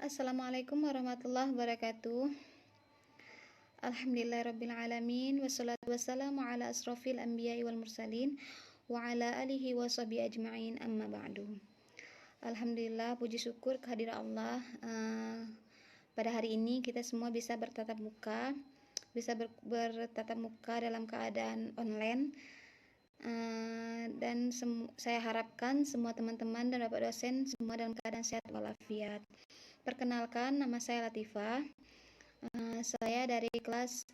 Assalamualaikum warahmatullahi wabarakatuh. Alhamdulillahirrabbilalamin. Wassalatu wassalamu ala asrafil anbiya'i wal mursalin wa ala alihi wa sahbihi ajma'in, amma ba'du. Alhamdulillah, puji syukur kehadirat Allah. Pada hari ini kita semua bisa bertatap muka, bertatap muka dalam keadaan online. Dan saya harapkan semua teman-teman dan bapak dosen semua dalam keadaan sehat walafiat. Perkenalkan, nama saya Latifah. Saya dari kelas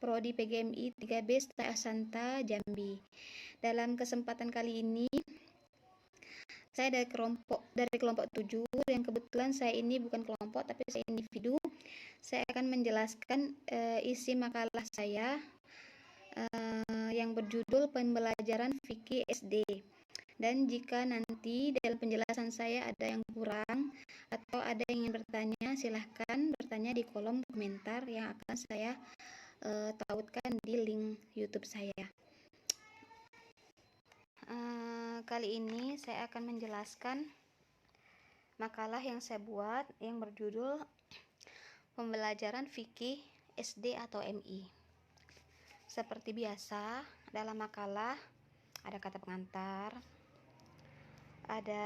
Prodi PGMI 3B Setai Asanta Jambi. Dalam kesempatan kali ini saya dari kelompok 7, yang kebetulan saya ini bukan kelompok tapi saya individu. Saya akan menjelaskan isi makalah saya yang berjudul Pembelajaran Fikih SD. Dan jika nanti dalam penjelasan saya ada yang kurang atau ada yang ingin bertanya, silahkan bertanya di kolom komentar yang akan saya tautkan di link YouTube saya. Kali ini saya akan menjelaskan makalah yang saya buat yang berjudul Pembelajaran Fikih SD atau MI. Seperti biasa, dalam makalah ada kata pengantar, ada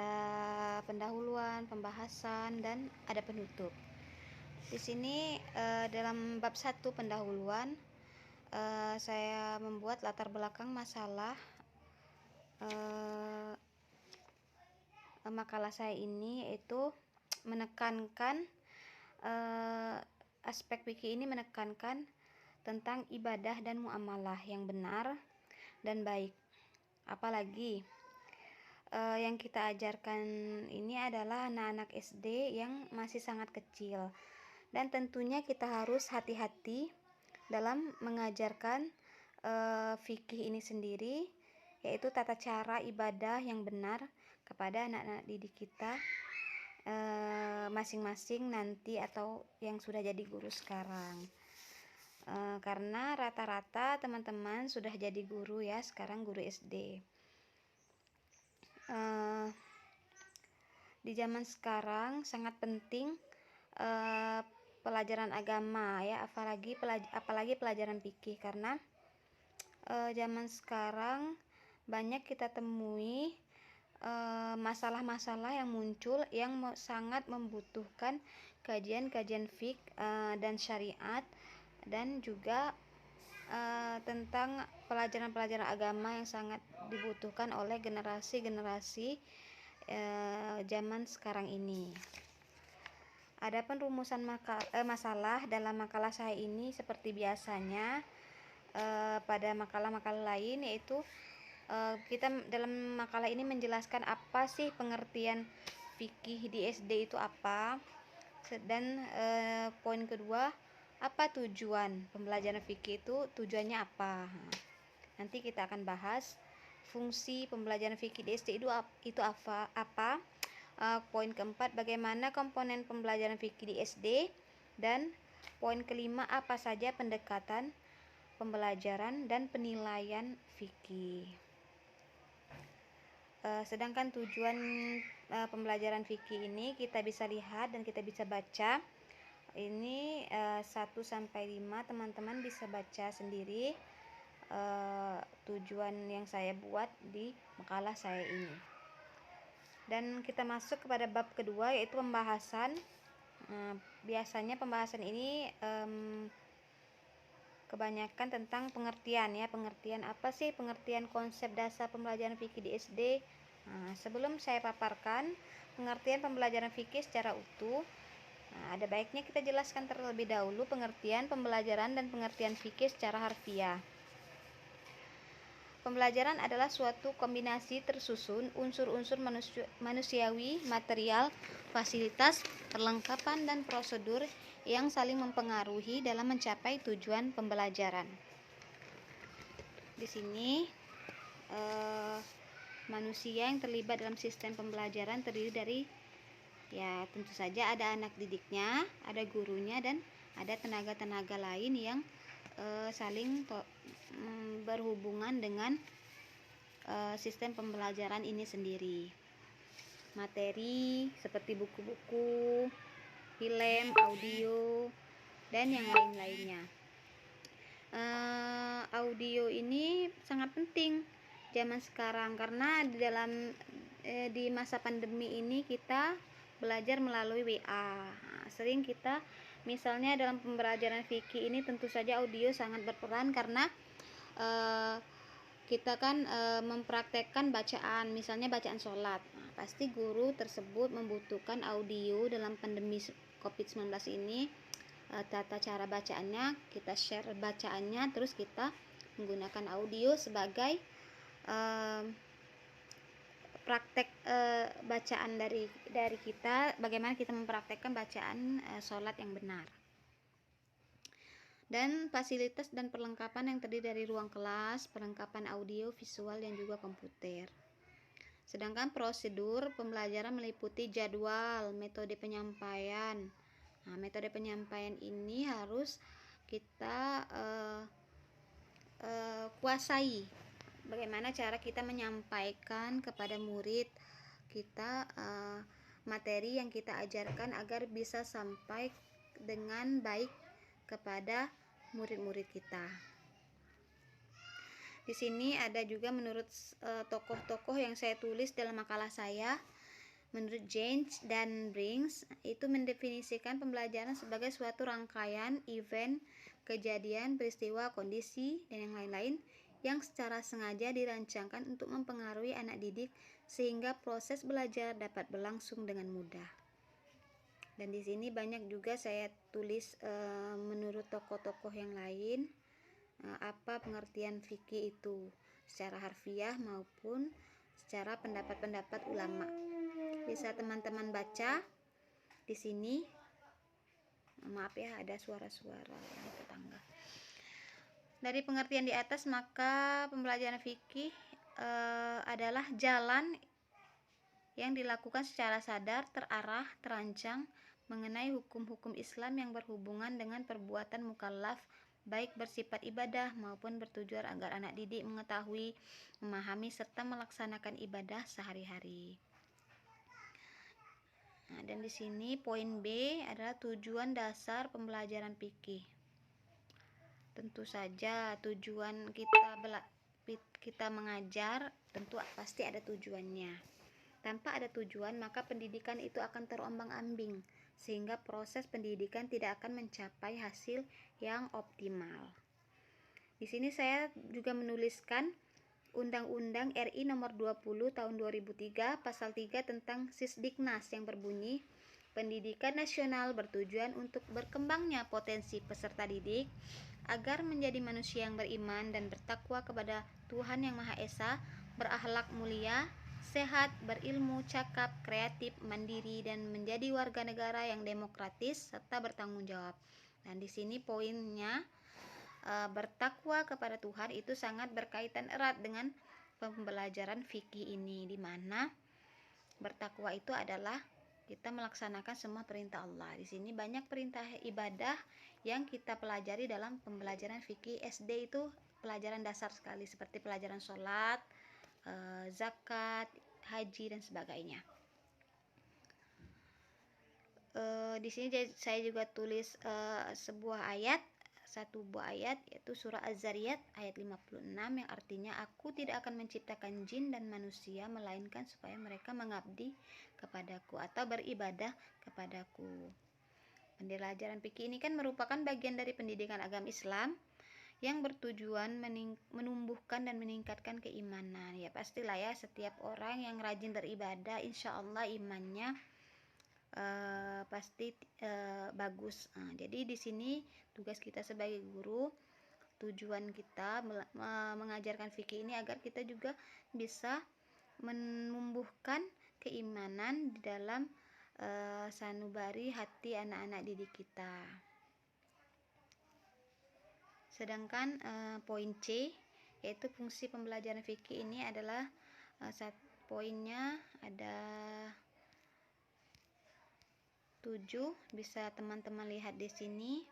pendahuluan, pembahasan, dan ada penutup. Di sini dalam bab 1 pendahuluan saya membuat latar belakang masalah makalah saya ini, yaitu menekankan aspek fikih ini menekankan tentang ibadah dan muamalah yang benar dan baik. Apalagi yang kita ajarkan ini adalah anak-anak SD yang masih sangat kecil, dan tentunya kita harus hati-hati dalam mengajarkan fikih ini sendiri, yaitu tata cara ibadah yang benar kepada anak-anak didik kita masing-masing nanti atau yang sudah jadi guru sekarang. Karena rata-rata teman-teman sudah jadi guru ya sekarang, guru SD. Di zaman sekarang sangat penting pelajaran agama ya, apalagi pelajaran fikih, karena zaman sekarang banyak kita temui masalah-masalah yang muncul yang sangat membutuhkan kajian-kajian fikih dan syariat, dan juga tentang pelajaran-pelajaran agama yang sangat dibutuhkan oleh generasi-generasi zaman sekarang ini. Adapun rumusan masalah dalam makalah saya ini seperti biasanya pada makalah-makalah lain, yaitu kita dalam makalah ini menjelaskan apa sih pengertian fikih di SD itu apa, dan poin kedua, apa tujuan pembelajaran fikih itu, tujuannya apa. Nanti kita akan bahas fungsi pembelajaran fikih di SD itu apa. Poin keempat, bagaimana komponen pembelajaran fikih di SD, dan poin kelima, apa saja pendekatan pembelajaran dan penilaian fikih. Sedangkan tujuan pembelajaran fikih ini kita bisa lihat dan kita bisa baca. Ini 1-5 teman-teman bisa baca sendiri tujuan yang saya buat di makalah saya ini. Dan kita masuk kepada bab kedua, yaitu pembahasan. Biasanya pembahasan ini kebanyakan tentang pengertian ya, pengertian apa sih pengertian konsep dasar pembelajaran fikih di SD. Sebelum saya paparkan pengertian pembelajaran fikih secara utuh, ada baiknya kita jelaskan terlebih dahulu pengertian pembelajaran dan pengertian fikih secara harfiah. Pembelajaran adalah suatu kombinasi tersusun unsur-unsur manusiawi, material, fasilitas, perlengkapan, dan prosedur yang saling mempengaruhi dalam mencapai tujuan pembelajaran. Di sini manusia yang terlibat dalam sistem pembelajaran terdiri dari, ya tentu saja ada anak didiknya, ada gurunya, dan ada tenaga-tenaga lain yang saling berhubungan dengan sistem pembelajaran ini sendiri. materi seperti buku-buku, film, audio, dan yang lain-lainnya. Audio ini sangat penting zaman sekarang karena di masa pandemi ini kita belajar melalui WA. Sering kita misalnya dalam pembelajaran fikih ini tentu saja audio sangat berperan karena kita kan mempraktekkan bacaan, misalnya bacaan sholat. Pasti guru tersebut membutuhkan audio dalam pandemi COVID-19 ini. Tata cara bacaannya, kita share bacaannya, terus kita menggunakan audio sebagai praktek bacaan dari kita, bagaimana kita mempraktekkan bacaan sholat yang benar. Dan fasilitas dan perlengkapan yang terdiri dari ruang kelas, perlengkapan audio, visual, dan juga komputer. Sedangkan prosedur pembelajaran meliputi jadwal, metode penyampaian. Nah, metode penyampaian ini harus kita kuasai. Bagaimana cara kita menyampaikan kepada murid kita materi yang kita ajarkan agar bisa sampai dengan baik kepada murid-murid kita. Di sini ada juga menurut tokoh-tokoh yang saya tulis dalam makalah saya. Menurut James dan Briggs, itu mendefinisikan pembelajaran sebagai suatu rangkaian event, kejadian, peristiwa, kondisi, dan yang lain-lain yang secara sengaja dirancangkan untuk mempengaruhi anak didik sehingga proses belajar dapat berlangsung dengan mudah. Dan di sini banyak juga saya tulis menurut tokoh-tokoh yang lain apa pengertian fikih itu secara harfiah maupun secara pendapat-pendapat ulama. Bisa teman-teman baca di sini. Maaf ya, ada suara-suara tetangga. Dari pengertian di atas, maka pembelajaran fikih adalah jalan yang dilakukan secara sadar, terarah, terancang mengenai hukum-hukum Islam yang berhubungan dengan perbuatan mukallaf, baik bersifat ibadah maupun bertujuan agar anak didik mengetahui, memahami serta melaksanakan ibadah sehari-hari. Nah, dan di sini poin B adalah tujuan dasar pembelajaran fikih. Tentu saja tujuan kita mengajar tentu pasti ada tujuannya. Tanpa ada tujuan, maka pendidikan itu akan terombang-ambing sehingga proses pendidikan tidak akan mencapai hasil yang optimal. Di sini saya juga menuliskan Undang-Undang RI Nomor 20 Tahun 2003 Pasal 3 tentang Sisdiknas yang berbunyi, pendidikan nasional bertujuan untuk berkembangnya potensi peserta didik agar menjadi manusia yang beriman dan bertakwa kepada Tuhan Yang Maha Esa, berakhlak mulia, sehat, berilmu, cakap, kreatif, mandiri, dan menjadi warga negara yang demokratis serta bertanggung jawab. Dan di sini poinnya bertakwa kepada Tuhan itu sangat berkaitan erat dengan pembelajaran fikih ini, di mana bertakwa itu adalah kita melaksanakan semua perintah Allah. Di sini banyak perintah ibadah yang kita pelajari dalam pembelajaran fikih. SD itu pelajaran dasar sekali seperti pelajaran sholat, zakat, haji, dan sebagainya. Di sini saya juga tulis satu buah ayat, yaitu surah Az-Zariyat ayat 56 yang artinya, aku tidak akan menciptakan jin dan manusia melainkan supaya mereka mengabdi kepadaku atau beribadah kepadaku. Pembelajaran fikih ini kan merupakan bagian dari pendidikan agama Islam yang bertujuan menumbuhkan dan meningkatkan keimanan. Ya pastilah ya, setiap orang yang rajin beribadah insya Allah imannya pasti bagus. Jadi di sini tugas kita sebagai guru, tujuan kita mengajarkan fikih ini agar kita juga bisa menumbuhkan keimanan di dalam sanubari hati anak-anak didik kita. Sedangkan poin C, yaitu fungsi pembelajaran fikih ini adalah poinnya ada 7, bisa teman-teman lihat di sini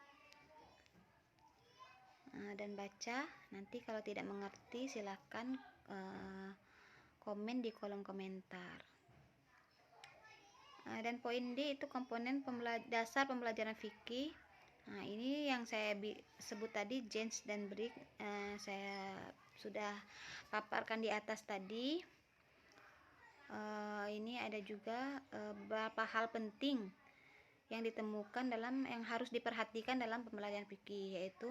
dan baca. Nanti kalau tidak mengerti silahkan komen di kolom komentar. Dan poin D itu komponen dasar pembelajaran fikih. Nah, ini yang saya sebut tadi, Jens dan Brick, saya sudah paparkan di atas tadi. Ini ada juga beberapa hal penting yang ditemukan yang harus diperhatikan dalam pembelajaran fikih, yaitu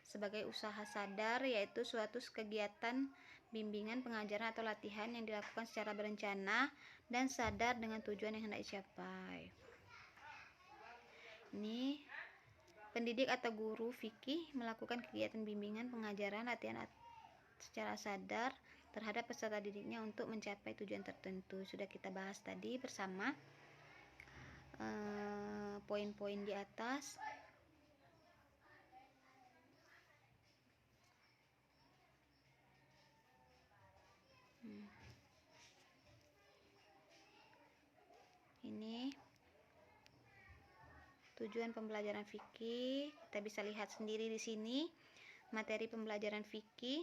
sebagai usaha sadar, yaitu suatu kegiatan bimbingan, pengajaran atau latihan yang dilakukan secara berencana dan sadar dengan tujuan yang hendak dicapai. Ini pendidik atau guru fikih melakukan kegiatan bimbingan, pengajaran, latihan secara sadar terhadap peserta didiknya untuk mencapai tujuan tertentu. Sudah kita bahas tadi bersama poin-poin di atas. Ini tujuan pembelajaran fikih, kita bisa lihat sendiri di sini materi pembelajaran fikih.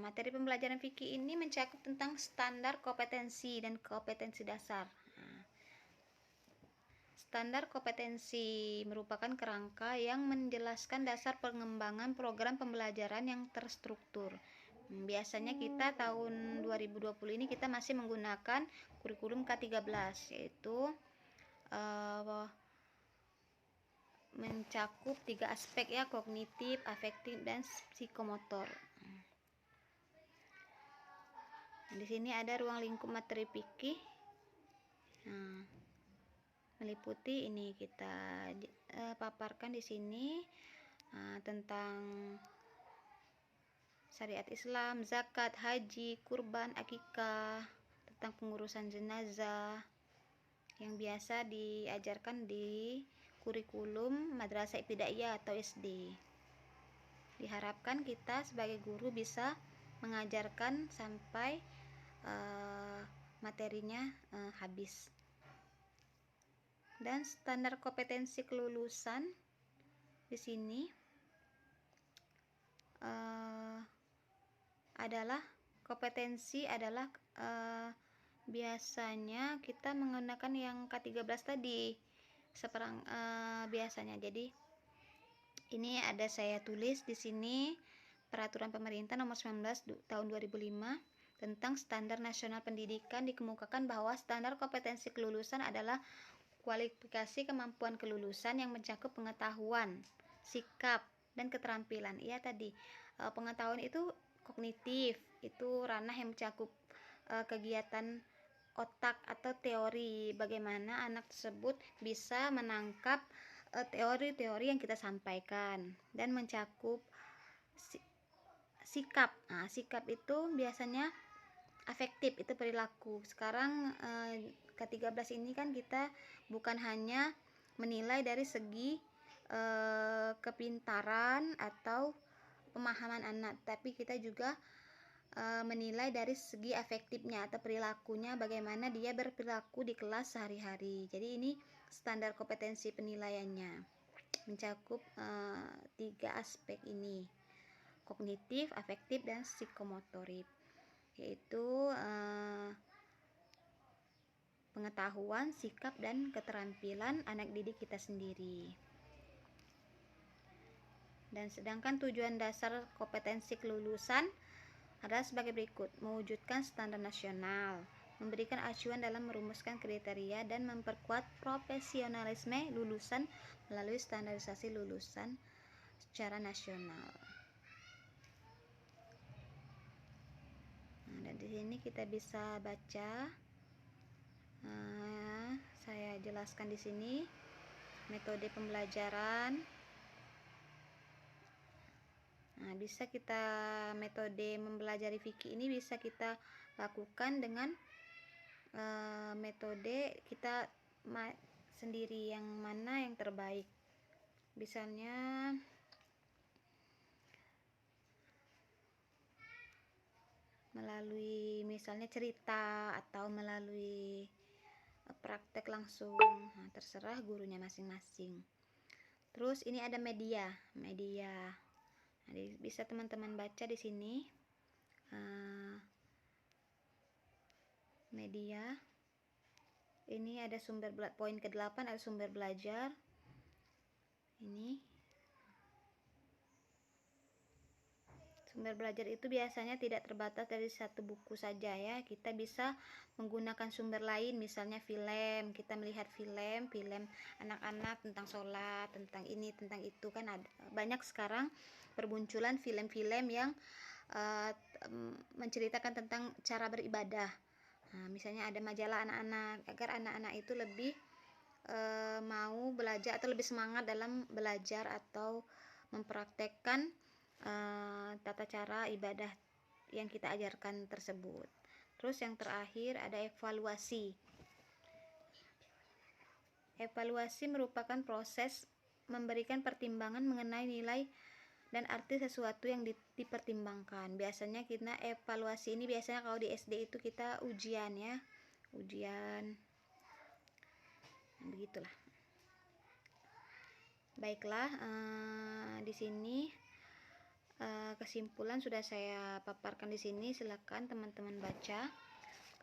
Materi pembelajaran fikih ini mencakup tentang standar kompetensi dan kompetensi dasar. Standar kompetensi merupakan kerangka yang menjelaskan dasar pengembangan program pembelajaran yang terstruktur. Biasanya kita tahun 2020 ini kita masih menggunakan kurikulum K13, yaitu mencakup 3 aspek ya, kognitif, afektif, dan psikomotor. Di sini ada ruang lingkup materi fikih. Meliputi ini kita paparkan di sini tentang syariat Islam, zakat, haji, kurban, akikah, tentang pengurusan jenazah yang biasa diajarkan di kurikulum madrasah ibtidaiyah atau SD. Diharapkan kita sebagai guru bisa mengajarkan sampai materinya habis. Dan standar kompetensi kelulusan di sini adalah biasanya kita menggunakan yang K13 tadi biasanya. Jadi ini ada saya tulis di sini peraturan pemerintah nomor 19 tahun 2005 tentang standar nasional pendidikan. Dikemukakan bahwa standar kompetensi kelulusan adalah kualifikasi kemampuan kelulusan yang mencakup pengetahuan, sikap, dan keterampilan. Iya tadi, pengetahuan itu kognitif, itu ranah yang mencakup kegiatan otak atau teori, bagaimana anak tersebut bisa menangkap teori-teori yang kita sampaikan, dan mencakup sikap. Sikap itu biasanya afektif, itu perilaku. Sekarang K13 ini kan kita bukan hanya menilai dari segi kepintaran atau pemahaman anak, tapi kita juga menilai dari segi afektifnya atau perilakunya, bagaimana dia berperilaku di kelas sehari-hari. Jadi ini standar kompetensi penilaiannya mencakup 3 aspek ini, kognitif, afektif, dan psikomotorik, yaitu pengetahuan, sikap, dan keterampilan anak didik kita sendiri. Dan sedangkan tujuan dasar kompetensi kelulusan adalah sebagai berikut: mewujudkan standar nasional, memberikan acuan dalam merumuskan kriteria, dan memperkuat profesionalisme lulusan melalui standarisasi lulusan secara nasional. Dan di sini kita bisa baca, saya jelaskan di sini metode pembelajaran. Bisa kita metode mempelajari fikih ini bisa kita lakukan dengan metode kita sendiri, yang mana yang terbaik. Misalnya melalui cerita atau melalui praktek langsung, terserah gurunya masing-masing. Terus ini ada media. Bisa teman-teman baca di sini media. Ini ada poin ke-8 ada sumber belajar. Ini sumber belajar itu biasanya tidak terbatas dari satu buku saja ya. Kita bisa menggunakan sumber lain, misalnya film. Kita melihat film anak-anak tentang sholat, tentang ini, tentang itu kan ada banyak sekarang bermunculan film-film yang menceritakan tentang cara beribadah. Nah, misalnya ada majalah anak-anak agar anak-anak itu lebih mau belajar atau lebih semangat dalam belajar atau mempraktekkan tata cara ibadah yang kita ajarkan tersebut. Terus yang terakhir ada evaluasi. Evaluasi merupakan proses memberikan pertimbangan mengenai nilai dan arti sesuatu yang dipertimbangkan. Biasanya kita evaluasi ini biasanya kalau di SD itu kita ujian ya. Ujian. Begitulah. Baiklah, di sini kesimpulan sudah saya paparkan di sini. Silakan teman-teman baca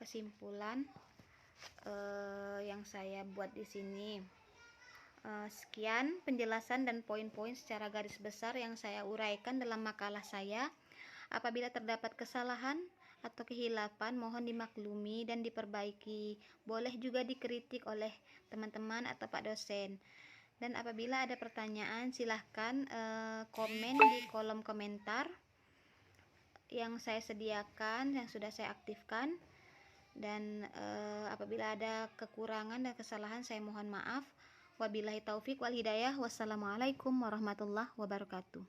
kesimpulan yang saya buat di sini. Sekian penjelasan dan poin-poin secara garis besar yang saya uraikan dalam makalah saya. Apabila terdapat kesalahan atau kehilapan, mohon dimaklumi dan diperbaiki. Boleh juga dikritik oleh teman-teman atau Pak dosen. Dan apabila ada pertanyaan, silahkan komen di kolom komentar yang saya sediakan, yang sudah saya aktifkan. Dan apabila ada kekurangan dan kesalahan, saya mohon maaf. Wabillahi taufik wal hidayah. Wassalamualaikum warahmatullahi wabarakatuh.